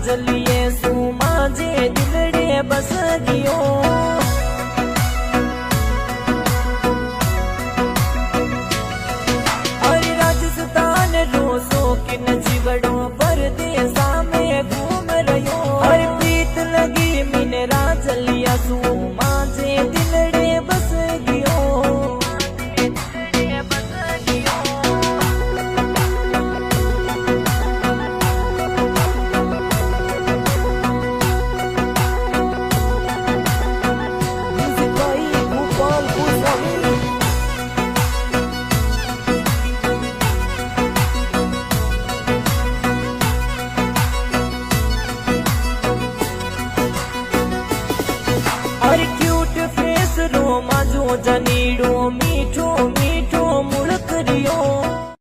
राजलिए सुमा जे दिलड़े बस गयो। अरे राजस्थान रोसो कि नजीबड़ो परदेसा में घूम रहो। अरे प्रीत लगी मिने राजलिया सुमा जे दिलड़े बस गयो। अरे क्यूट फेस रोमा जो जनी